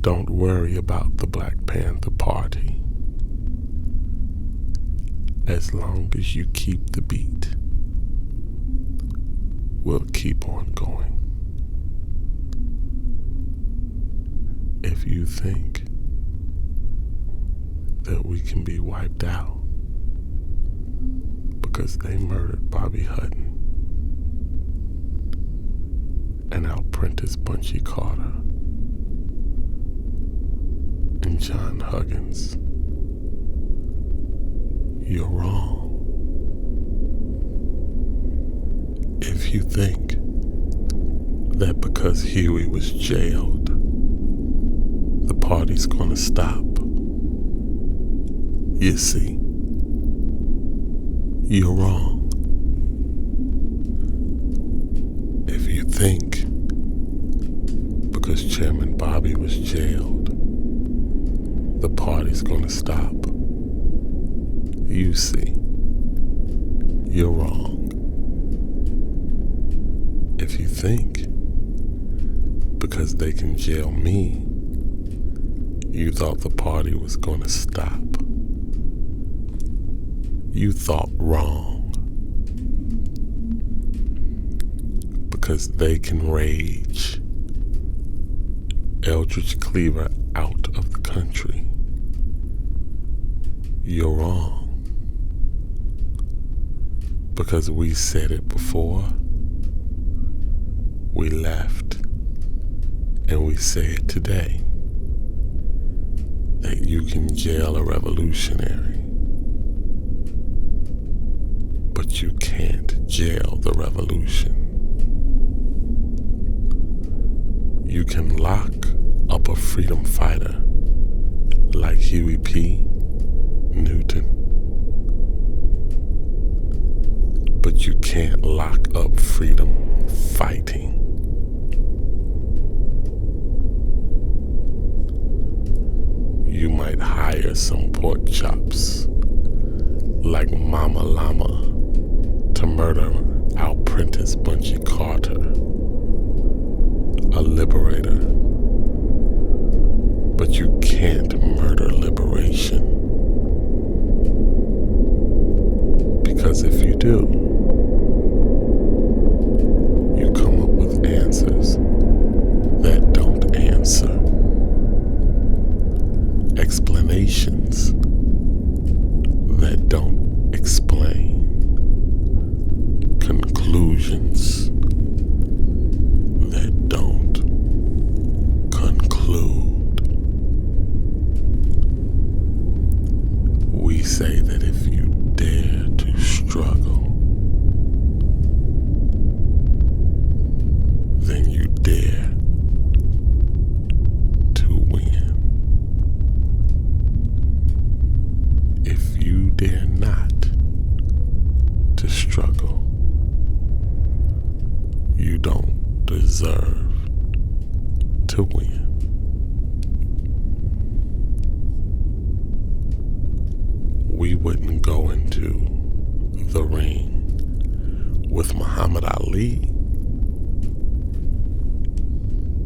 Don't worry about the Black Panther Party. As long as you keep the beat, we'll keep on going. If you think that we can be wiped out because they murdered Bobby Hutton and our Prentice Bunchy Carter and John Huggins, you're wrong. If you think that because Huey was jailed, the party's gonna stop, you see, you're wrong. If you think because Chairman Bobby was jailed, the party's gonna stop, you see, you're wrong. If you think because they can jail me, you thought the party was gonna stop, you thought wrong. Because they can rage Eldridge Cleaver out of the country, you're wrong. Because we said it before, we left, and we say it today, that you can jail a revolutionary, but you can't jail the revolution. You can lock up a freedom fighter like Huey P. Newton, but you can't lock up freedom fighting. You might hire some pork chops like Mama Llama to murder our Prentice Bunchy Carter, a liberator, but you can't murder liberation. Because if you do, you come up with answers that don't answer, explanations that don't explain, conclusions that don't conclude. We say that if you dare to struggle, then you dare to win. If you dare not to struggle, you don't deserve to win. We wouldn't go into the ring with Muhammad Ali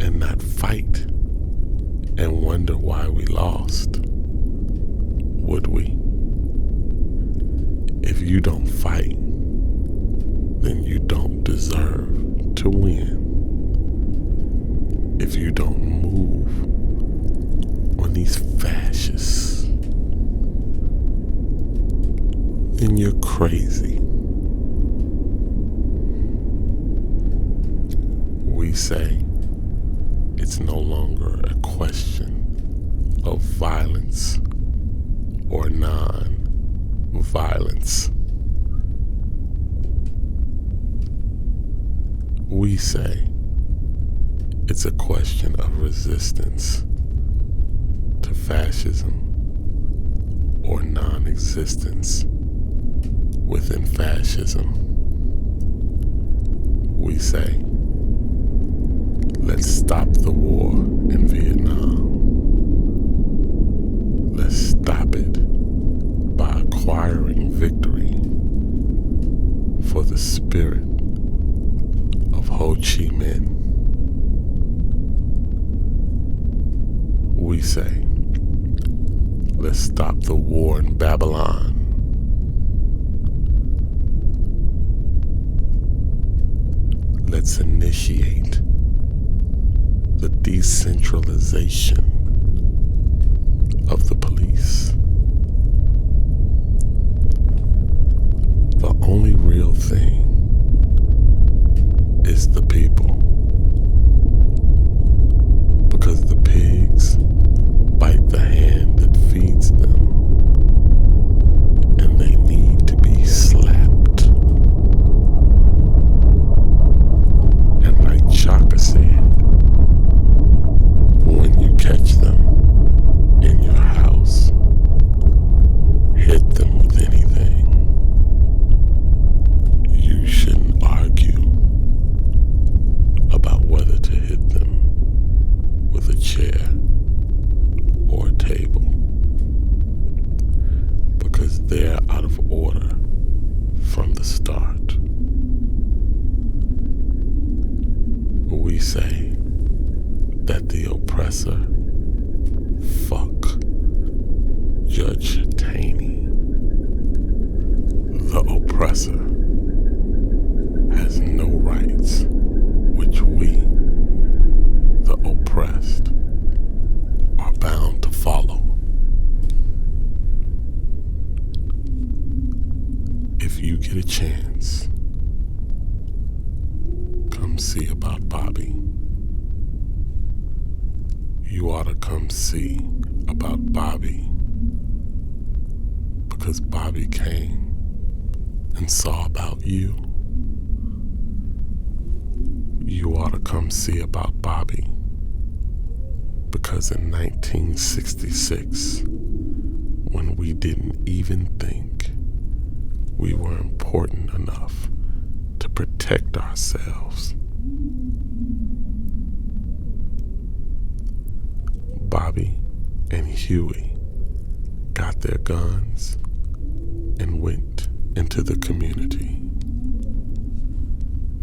and not fight and wonder why we lost, would we? If you don't fight, then you don't deserve to win. If you don't move on these fascists, then you're crazy. We say it's no longer a question of violence or non-violence. We say it's a question of resistance to fascism or non-existence within fascism. We say, let's stop the war in Vietnam. Let's stop it by acquiring victory for the spirit of Ho Chi Minh. say, let's stop the war in Babylon. Let's initiate the decentralization of the police. The only real thing is the people. Because the pigs bite the hand that feeds them, and they need to be slapped. And like Chaka said, when you catch them in your house, hit them with anything. You shouldn't argue about whether to hit them with a chair or a table, because they're out of order from the start. We say that the oppressor, fuck Judge Taney. The oppressor has no rights, which we, the oppressed, are bound to follow. If you get a chance, come see about Bobby. You ought to come see about Bobby, because Bobby came and saw about you. You ought to come see about Bobby, because in 1966, when we didn't even think we were important enough to protect ourselves, Bobby and Huey got their guns and went into the community.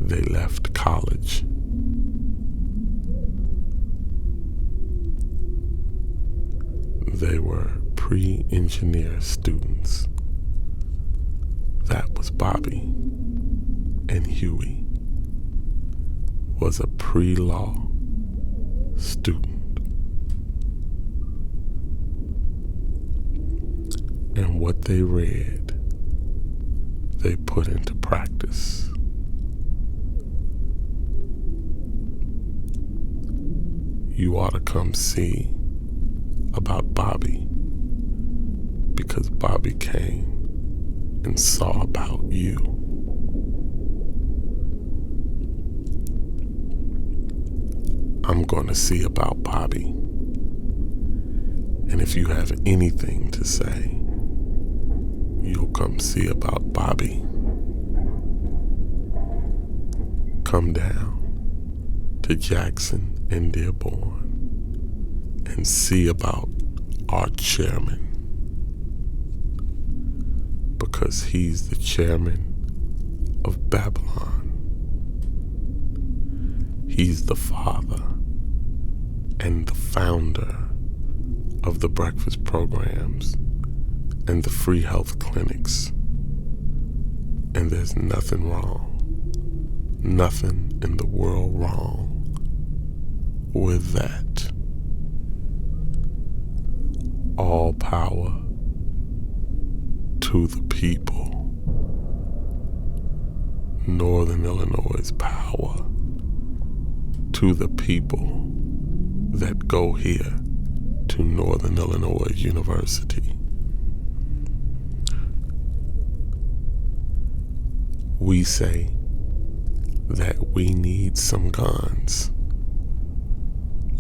They left college. They were pre-engineer students. That was Bobby. And Huey was a pre-law student. And what they read, they put into practice. You ought to come see about Bobby, because Bobby came and saw about you. I'm going to see about Bobby. And if you have anything to say, you'll come see about Bobby. Come down to Jackson and Dearborn and see about our chairman, because he's the chairman of Babylon. He's the father and the founder of the breakfast programs and the free health clinics. And there's nothing wrong, nothing in the world wrong with that. All power to the people. Northern Illinois' power to the people that go here to Northern Illinois University. We say that we need some guns.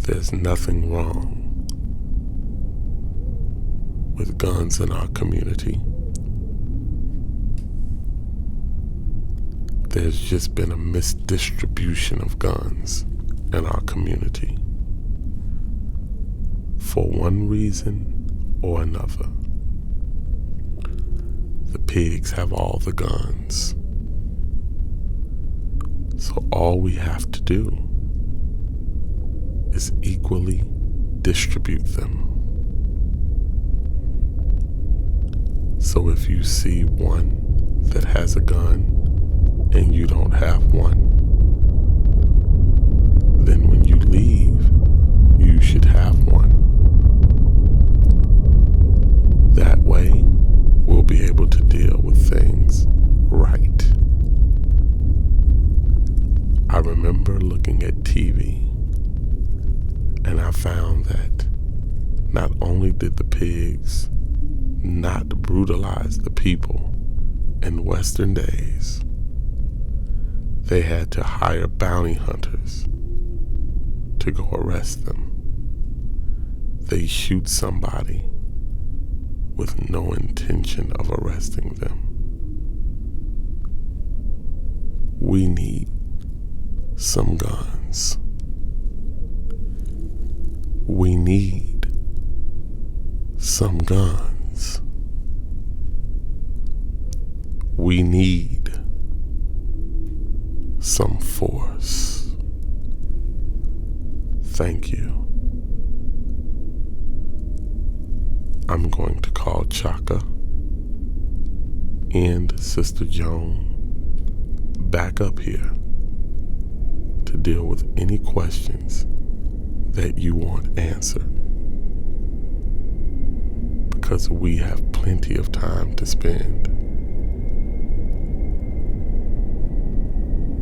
There's nothing wrong with guns in our community. There's just been a misdistribution of guns in our community for one reason or another. The pigs have all the guns. So all we have to do is equally distribute them. So if you see one that has a gun and you don't have one, then when you leave, you should have one. That way, we'll be able to deal with things right. I remember looking at TV, and I found that not only did the pigs not brutalize the people in Western days, they had to hire bounty hunters to go arrest them. They shoot somebody with no intention of arresting them. We need some guns. We need some guns. We need some force. Thank you. I'm going to call Chaka and Sister Joan back up here to deal with any questions that you want answered, because we have plenty of time to spend.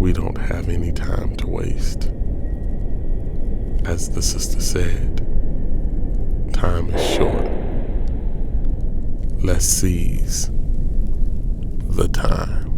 We don't have any time to waste. As the sister said, time is short. Let's seize the time.